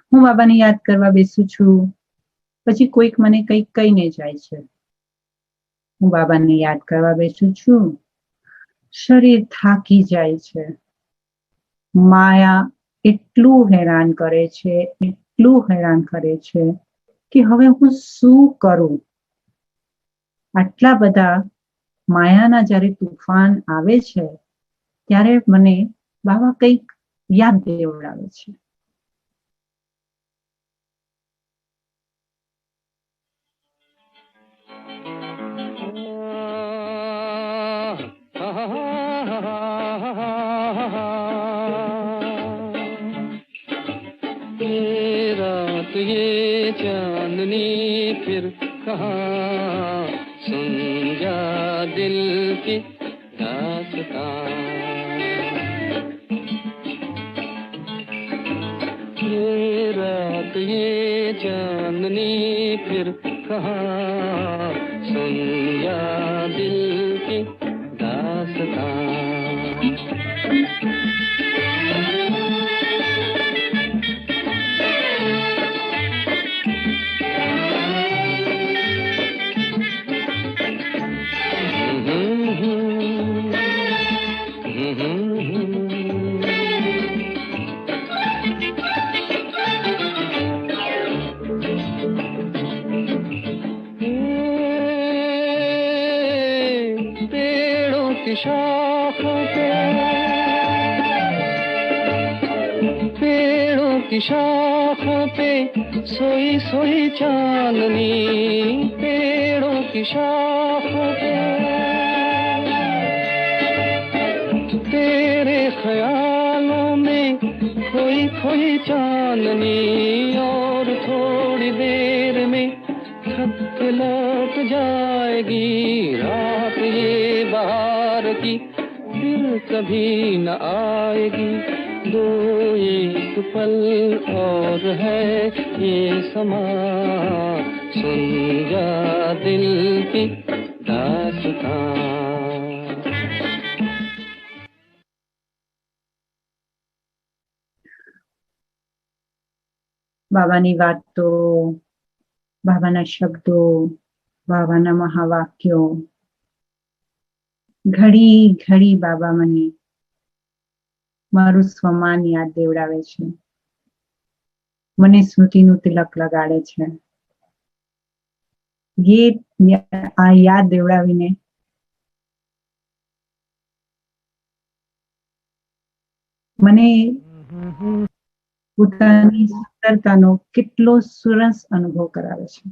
હું બાબાને યાદ કરવા બેસું છું, પછી કોઈક મને કંઈક કહીને જાય છે. હું બાબાને યાદ કરવા બેસું છું, શરીર થાકી જાય છે. માયા એટલું હેરાન કરે છે, એટલું હેરાન કરે છે કે હવે હું શું કરું? આટલા બધા માયાના જ્યારે તુફાન આવે છે ત્યારે મને બાબા કંઈક યાદ દેવડાવે છે. रात ये चांदनी फिर कहाँ, सुन जा दिल की दास्तां। ये रात ये चांदनी फिर कहाँ, सुन जा दिल की दास्तां। पेड़ों की शाखों पे सोई सोई चांदनी, पेड़ों की शाखों पे तेरे ख्यालों में खोई चांदनी और थोड़ी देर में थक लौट जाएगी। रात ये बहार की फिर कभी न आएगी। दो एक पल और है ये समा, सुन जा दिल की दास्तां। બાબાની વાતો, બાબાના શબ્દો, બાબાના મહાવાક્યો, ઘડી ઘડી બાબા મને મારું સ્વમાન યાદ દેવડાવે છે, મને સ્મૃતિનું તિલક લગાડે છે. આ યાદ દેવડાવીને મને પોતાની સુંદરતાનો કેટલો સરસ અનુભવ કરાવે છે.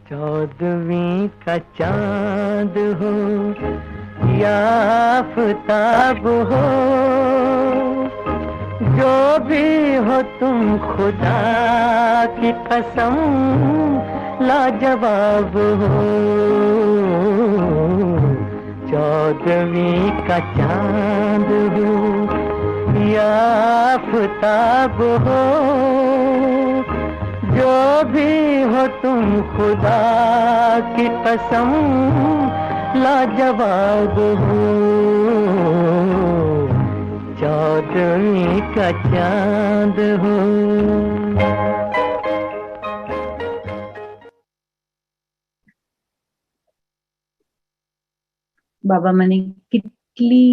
चौदहवीं का चांद हो या आफताब हो, जो भी हो तुम खुदा की कसम लाजवाब हो। चौदहवीं का चांद हो या आफताब हो, जो भी हो तुम खुदा की कसम लाजवाब हो। चौदहवीं का चांद हो। બાબા મને કેટલી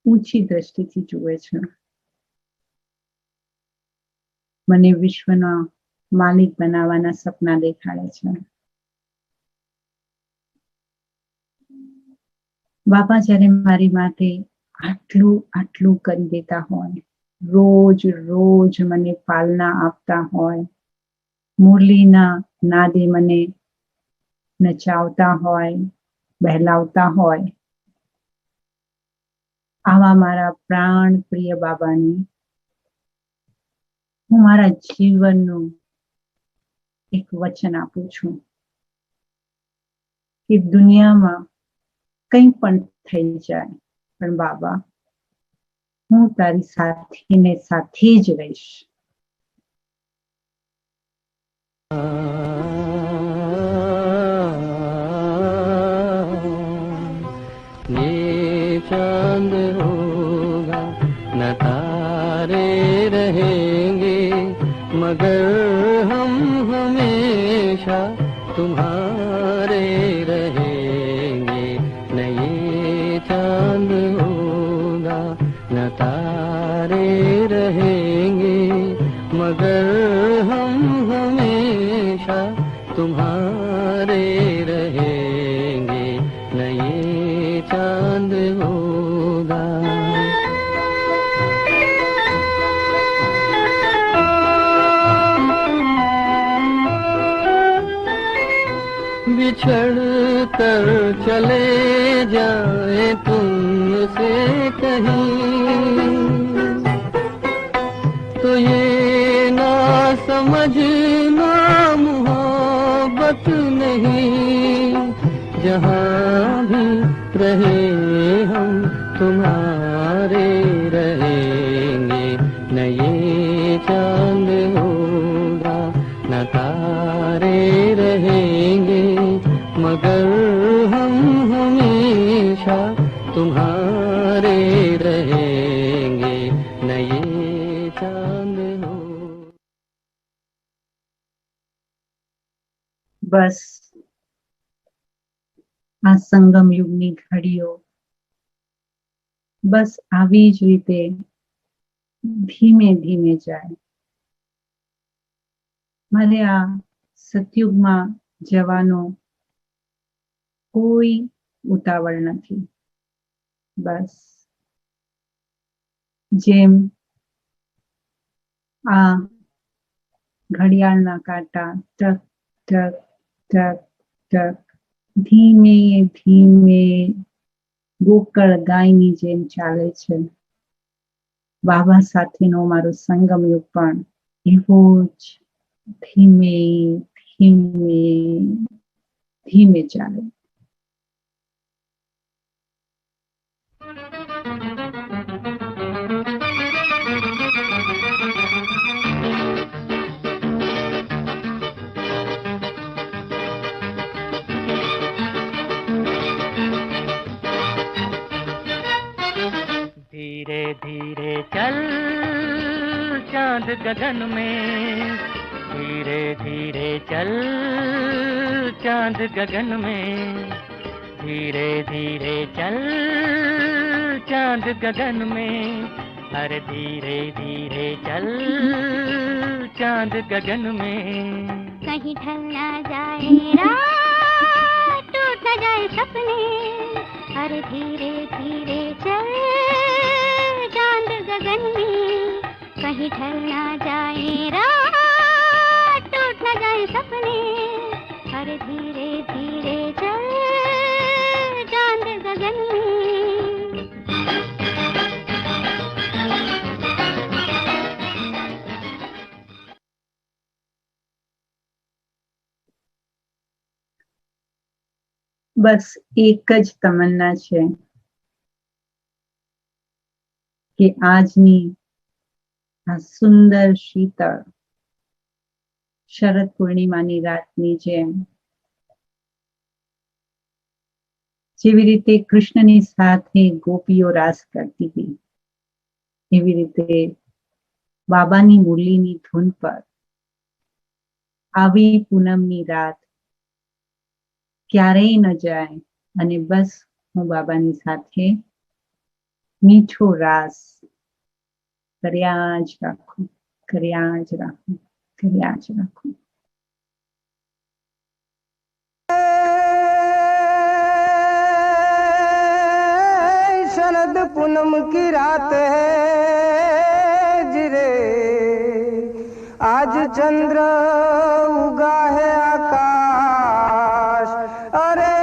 ઊંચી દ્રષ્ટિથી જુએ છે. મને વિશ્વના માલિક બનાવવાના સપના દેખાડે છે. બાપા જ્યારે મારી માટે આટલું આટલું કરી દેતા હોય, રોજ રોજ મને પાલના આપતા હોય, મુરલીના નાદે મને નચાવતા હોય, બહેલાવતા હોય, આવા મારા પ્રાણ પ્રિય બાબાની હું મારા જીવનનું એક વચન આપું છું કે દુનિયામાં કંઈ પણ થઈ જાય, પણ બાબા હું તારી સાથે ને સાથે જ રહીશ. ये चांद होगा न तारे रहेंगे, मगर हम हमेशा तुम्हारे रहेंगे। न ये चांद होगा न तारे रहेंगे, मगर हम हमेशा तुम्हारे रहेंगे। न ये चांद होगा। बिछड़ कर चले जाए तुमसे कहीं, तो ये ना समझना मोहब्बत नहीं। जहाँ भी रहे हम तुम्हारे रहेंगे। न ये चांद होगा न तारे रहेंगे, मगर हम हमेशा तुम्हारे रहेंगे। न ये चांद हो। બસ આ સંગમ યુગની ઘડીઓ બસ આવી જ રીતે ધીમે ધીમે જાય. મારે આ સતયુગમાં જવાનો કોઈ ઉતાવળ નથી. બસ જેમ આ ઘડિયાળના કાંટા ટક ટક ટક ટક ધીમે ધીમે ગોકળ ગાયની જેમ ચાલે છે. બાબા સાથેનો મારો સંગમયુગ પણ એવો જ ધીમે ધીમે ધીમે ચાલે. धीरे धीरे चल चांद गगन में, धीरे धीरे चल चांद गगन में, धीरे धीरे चल चांद गगन में, अरे धीरे धीरे चल चांद गगन में. कहीं ढल ना जाए रात, टूट न जाए सपने, अरे धीरे धीरे चल चांद गगन में. कहीं ढल ना जाए रात, टूट न जाए सपने, अरे धीरे धीरे चल चांद गगन में. બસ એક જ તમન્ના છે કે આજની આ સુંદર શીતળ શરદ પૂર્ણિમાની રાતની જેમ જેવી રીતે કૃષ્ણની સાથે ગોપીઓ રાસ કરતી હતી એવી રીતે બાબાની મુરલીની ધૂન પર આવી પૂનમની રાત ક્યારેય ન જાય અને બસ હું બાબાની સાથે મીઠો રાસ કર્યા જ રાખું, કર્યા જ રાખું, કર્યા જ રાખું. शरद पूनम की रात है जिरे, आज चंद्र उगा है आकाश, अरे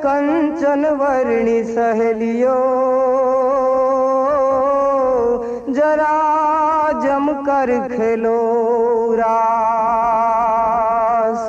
कंचन वर्णी सहेलियों जरा जमकर खेलो रास.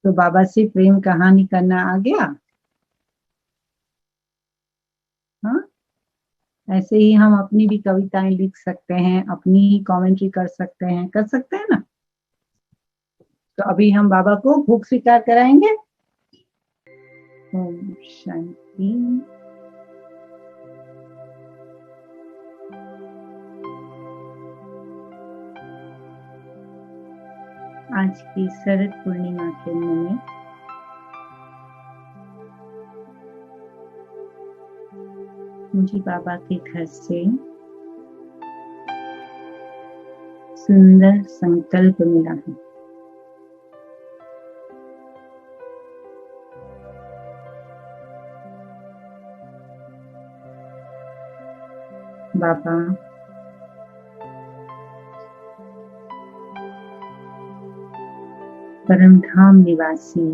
तो बाबा से प्रेम कहानी करना आ गया। हाँ, ऐसे ही हम अपनी भी कविताएं लिख सकते हैं, अपनी ही कमेंट्री कर सकते हैं ना। तो अभी हम बाबा को भूख स्वीकार कराएंगे। ओम शांति। आज की शरद पूर्णिमा के निमित्त मुझे बाबा के घर से सुंदर संकल्प मिला है। बाबा परम धाम निवासी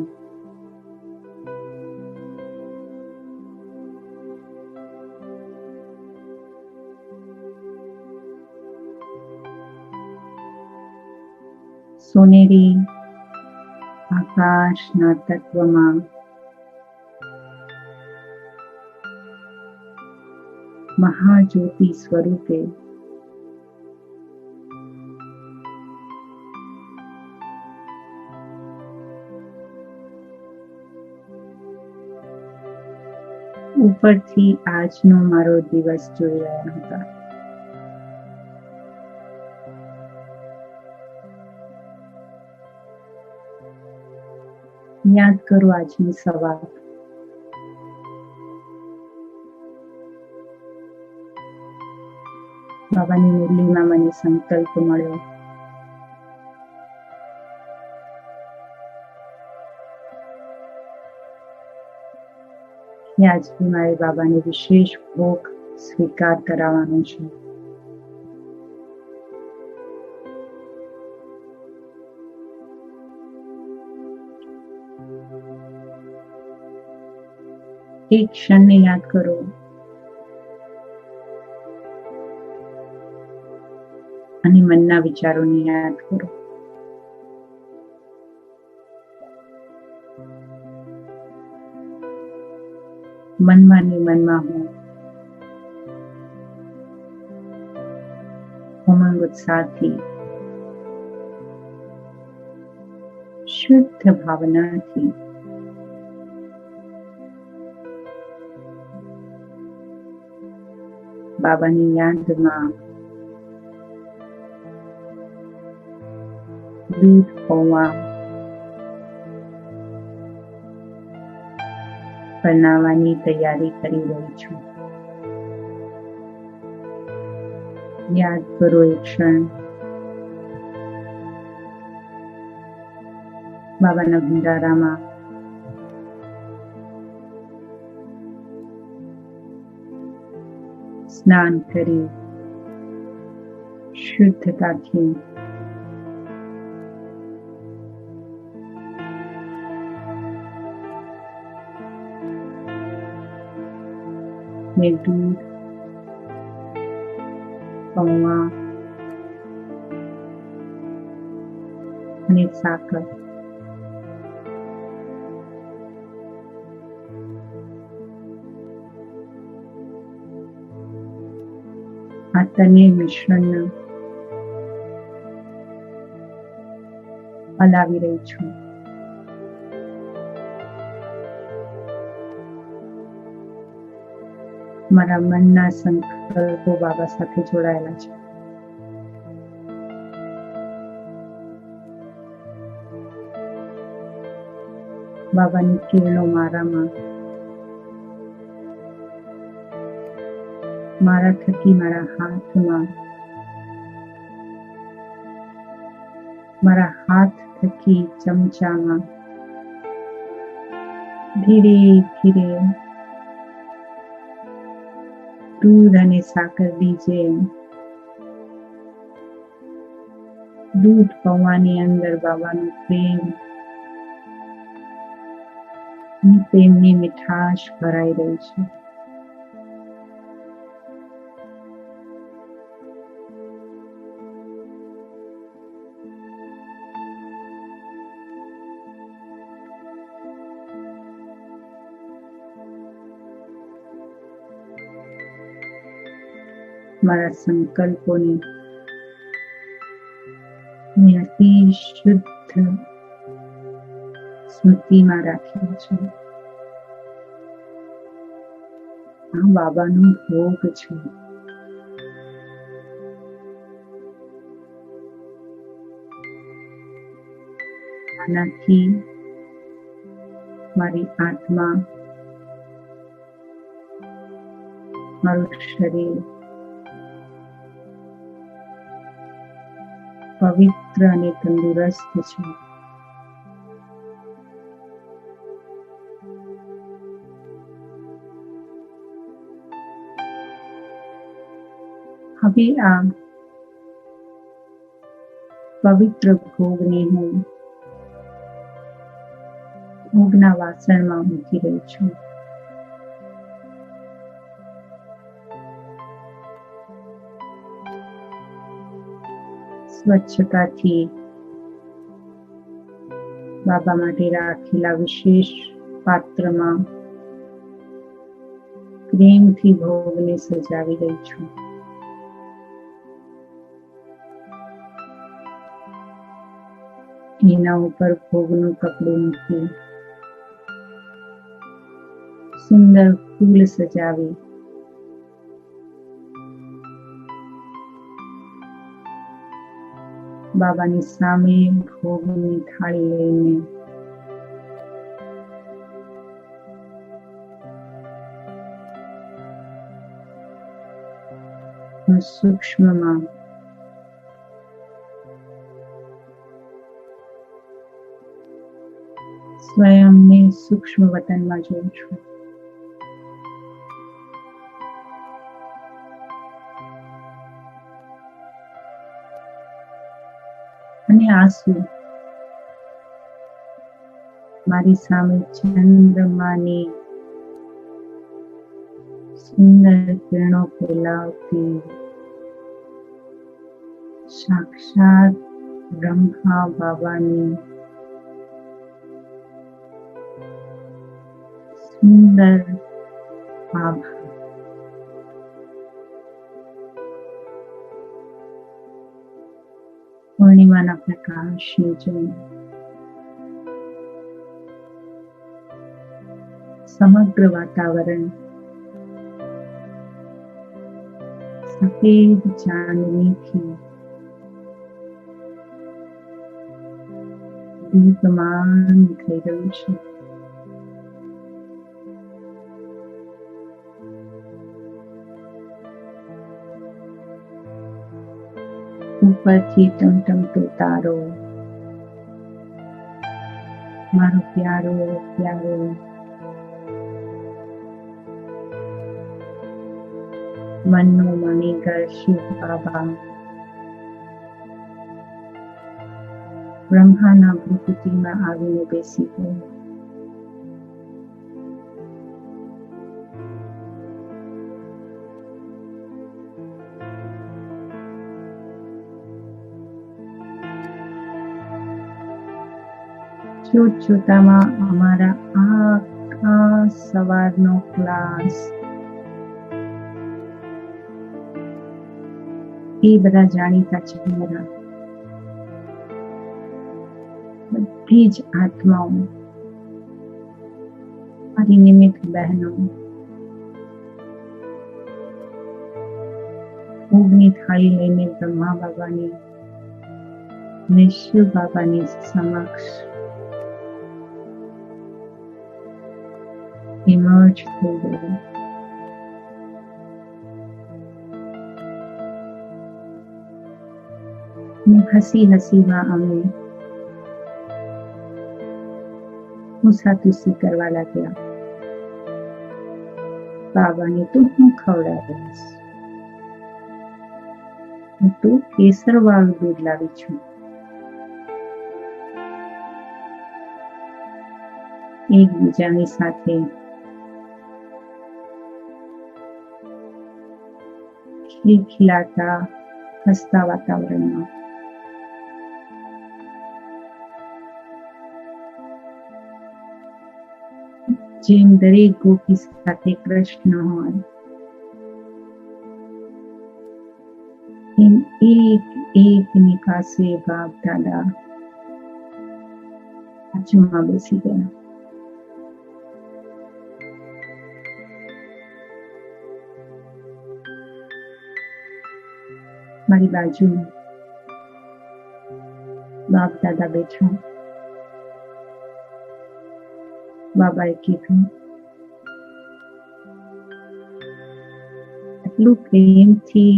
सोनेरी आकाशना તત્વમાં મહાજ્યોતિ સ્વરૂપે ઉપરથી આજનો મારો દિવસ જોઈ રહ્યા હતા। याद करो આજની સવાર। બાબાની મુરલીમાં મને સંકલ્પ મળ્યો। કે આજથી મારે બાબાને વિશેષ ભોગ સ્વીકાર કરાવવાનો છે। एक क्षण ने याद करो અને મનના વિચારોને યાદ કરો। મનમાં ને મનમાં હું ઉમંગ ઉત્સાહથી શુદ્ધ ભાવનાથી બાબાની યાદમાં दूध पौवा बनावવાની તૈયારી કરી રહી છું। યાદ કરો એક ક્ષણ બાબાના ભંડારામાં સ્નાન કરી શુદ્ધતાથી में दूध पौवा અને સાકર આ તને મિશ્રણ હલાવી રહી છું। મારા મનના સંકલ્પો બાબા સાથે જોડાયેલા છે। બાબાની કિરણો મારામાં મારા થકી મારા હાથમાં મારા હાથ થકી ચમચામાં ધીરે ધીરે दूध અને સાકર બીજે दूध પૌવાની અંદર બાબાનું પ્રેમ અને પ્રેમની મીઠાશ ભરાઈ રહી છે। મારા સંકલ્પોને મેં અતિ શુદ્ધ સ્મૃતિમાં રાખ્યા છે. આ બાબાનો ભોગ છે. આનાથી મારી આત્મા, મારું શરીર પવિત્ર અને તંદુરસ્ત છે. હવે આ પવિત્ર ભોગને હું ભોગના વાસણમાં મૂકી રહી છું. સ્વચ્છતાથી બાબા માટે રાખેલા વિશેષ પાત્રમાં પ્રેમથી ભોગને સજાવી રહી છું. એના ઉપર ભોગનું કપડું મૂકી સુંદર ફૂલ સજાવી બાબાની સામે ભોગની થાળી લઈને હું સૂક્ષ્મમાં સ્વયંને સૂક્ષ્મ વતનમાં જોઉં છું. અને આંસુ મારી સામે ચંદ્રમાની સુંદર કિરણો ફેલાવતી સાક્ષાત બ્રહ્મા બાબાની સુંદર આભા. પૂર્ણિમાના પ્રકાશને જોઈ સમગ્ર વાતાવરણ સફેદ ચાંદનીથી દીપમાન થઈ રહ્યું છે. ઉપરથી ટમટમતો તારો મારો પ્યારો પ્યારો મનનો મણિકર શિવ બાબા બ્રહ્માના ભૂકુટીમાં આવીને બેસી ગયો. જોતજોતામાં અમારા આખા સવારનો ક્લાસ એ બધા જાણીતા ચહેરા, બધી જ આત્માઓ, મારી નિમિત્ત બહેનો ભોગની થાળી લઈને બ્રહ્મા બાબાની અને શિવ બાબાની સમક્ષ ઇમર્જ થઈ ગયું. હસી હસીમાં અમે મુસાતુસી કરવા લાગ્યા. બાબાને તો હું ખવડાવીશ, હું તો કેસર વાળું દૂધ લાવી છું. એકબીજાની સાથે ખિલખિલાતા હસતા વાતાવરણમાં જેમ દરેક ગોપી સાથે કૃષ્ણ હોય एक एक निकासे बाप दादा बाजूમાં બેસી ગયા. મારી બાજુમાં બાપ દાદા બેઠા. બાબાએ કીધું, આટલું પ્રેમથી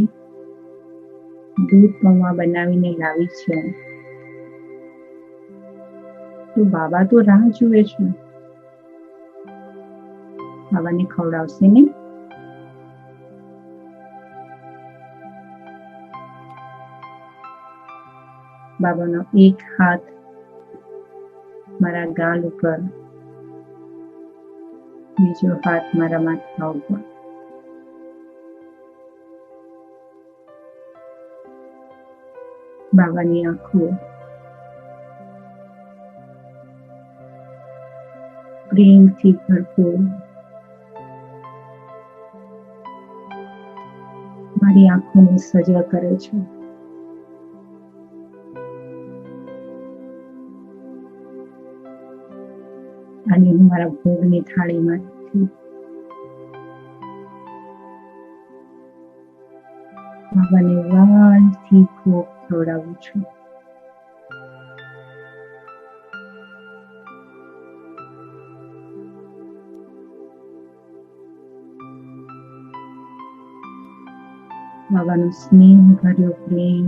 દૂધ પૌવા બનાવીને લાવી છે, તો બાબા તો રાહ જુએ છે, બાબાને ખવડાવશે ને? બાબાનો એક હાથ મારા ગાલ ઉપર, બીજો હાથ મારા માથા ઉપર. બાબાની આંખો પ્રેમથી ભરપૂર. મારી આંખોને સજા કરે છે. અને હું મારા ભોગની થાળીમાંથી બાબાને વાલથી ભોગ ખવડાવું છું. બાબાનો સ્નેહ ભર્યો પ્રેમ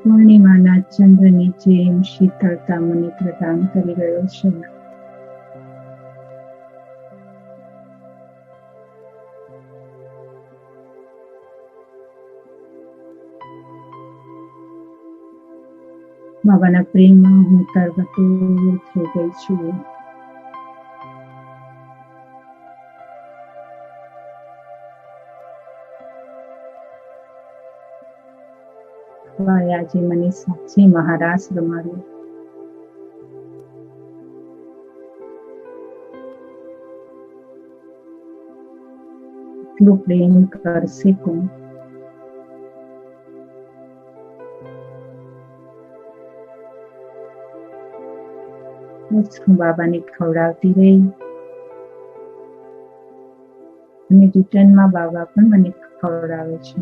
પૂર્ણિમાના ચંદ્રની જેમ શીતળતા મને પ્રદાન કરી રહ્યો છે. બાબાના પ્રેમમાં હું તરબતોર થઈ ગઈ છું. બાબાએ આજે મને સાચે મહારાસ રમાડ્યો. એટલો પ્રેમ કરશે કોણ? હું બાબાને ખવડાવતી રહી અને રિટર્નમાં બાબા પણ મને ખવડાવે છે.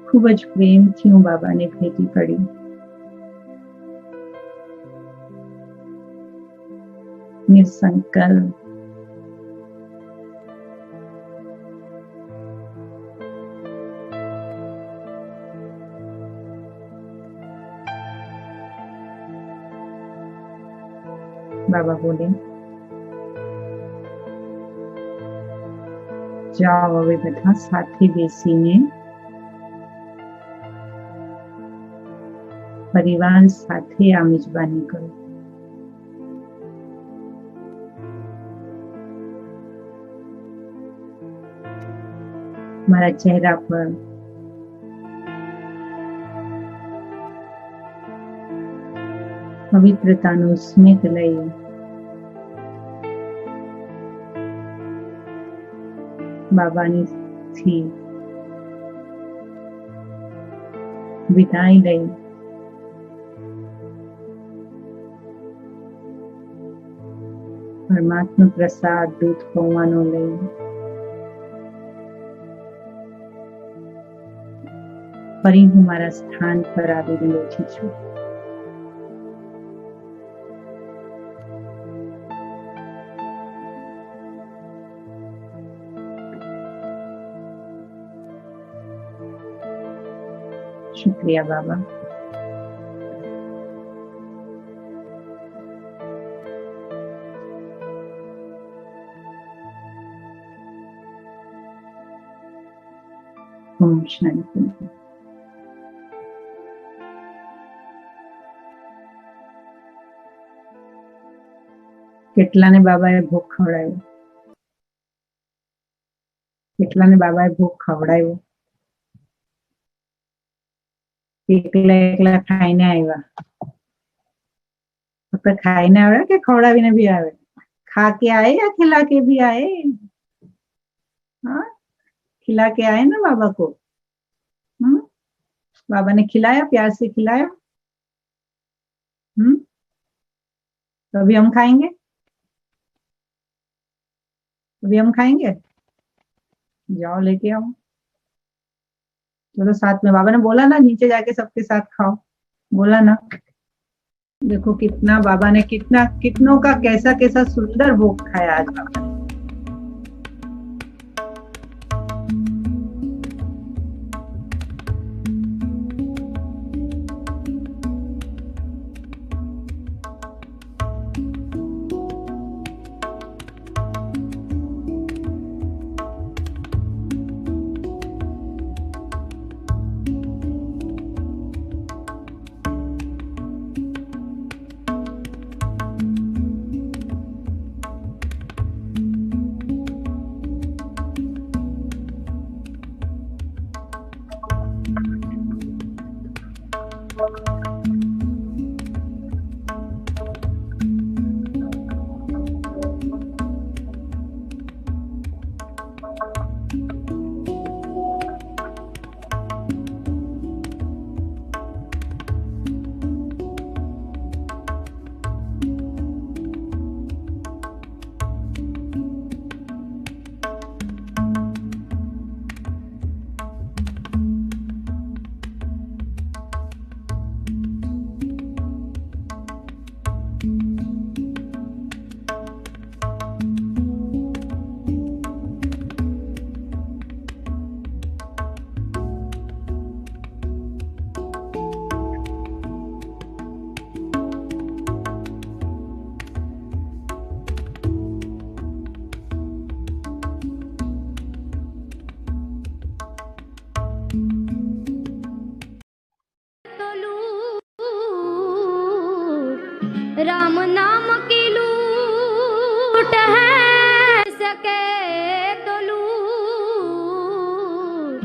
ખૂબ જ પ્રેમથી હું બાબાને ભેટી પડી. નિર્સંકલ્પ બાબા બોલે, જાઓ હવે બધા સાથે બેસીને પરિવાર સાથે આ મિજબાની કરો. મારા ચહેરા પર પવિત્રતાનું સ્મિત લઈ બાબાની વિદાય લઈ પરમાત્મા પ્રસાદ દૂધ પૌવાનો લઈ ફરી હું મારા સ્થાન પર આવીને બેઠી છું. શુક્રિયા બાબા. ઓમ શાંતિ. કેટલાને બાબાએ ભોગ ખવડાવ્યો? કેટલાને બાબાએ ભોગ ખવડાવ્યો? એકલા એકલા ખાઈને આવ્યા. ફક્ત ખાઈને આવ્યા કે ખવડાવીને બી આવે? खा के आए या खिला के भी आए? हाँ, खिला के आए ना बाबा को. बाबा ने खिलाया, प्यार से खिलाया. तो अभी हम खाएंगे, अभी हम खाएंगे. जाओ लेके आओ, चलो साथ में. बाबा ने बोला ना नीचे जाके सबके साथ खाओ, बोला ना. देखो कितना बाबा ने कितनों का कैसा कैसा सुंदर भोग खाया आज बाबा ने. राम नाम की लूट है सके तो लूट,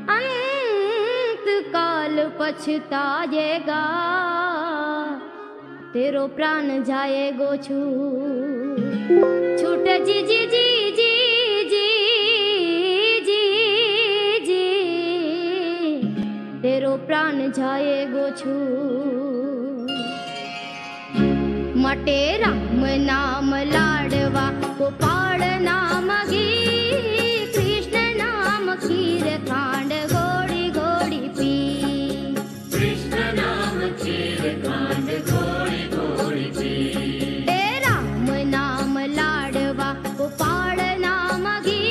अंत काल पछताएगा, तेरो प्राण जाएगो छूट जी जी जी जी जी जी जी, तेरो प्राण जाएगो छूट. मटे राम नाम लाडवा गोपाल नाम घी, कृष्ण नाम खीर खांड गोड़ी गोड़ी पी. कृष्ण नाम खीर खांड गोड़ी गोड़ी पी. राम नाम लाडवा गोपाल नाम घी,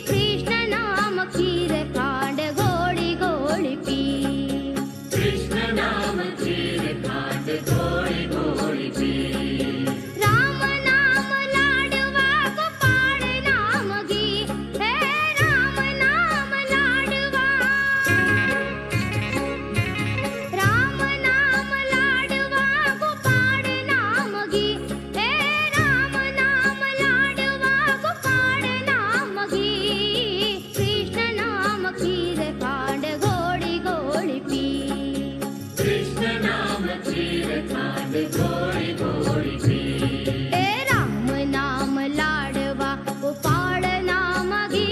कृष्ण नाम खीर खांड गोड़ी गोड़ी पी. कृष्ण नाम खीर खांड गोड़ी गोड़ी पी. राम नाम लाडवा गोपाल नाम घी, हे राम नाम लाडवा. राम नाम लाडवा गोपाल नाम घी, हे राम नाम लाडवा गोपाल नाम घी. कृष्ण नाम खीर खांड गोड़ी गोड़ी पी. कृष्ण नाम खीर खांड गोड़ी गोड़ी पी. राम नाम लाडवा गोपाल नाम घी,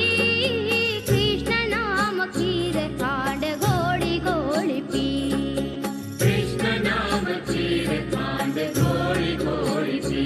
कृष्ण नाम खीर खांड गोड़ी गोड़ी पी. कृष्ण नाम खीर खांड गोड़ी गोड़ी पी.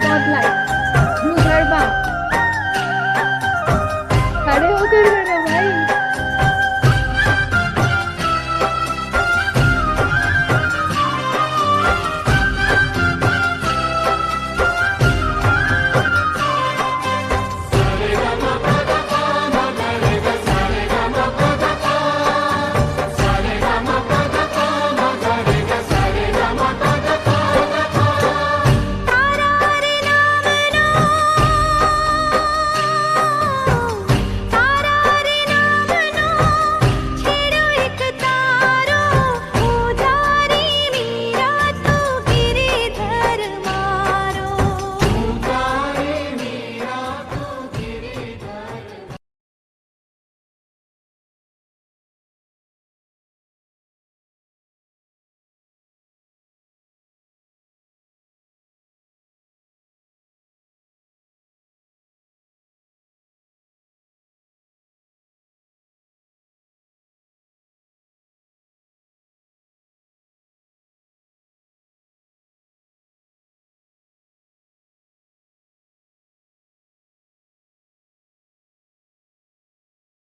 spotlight.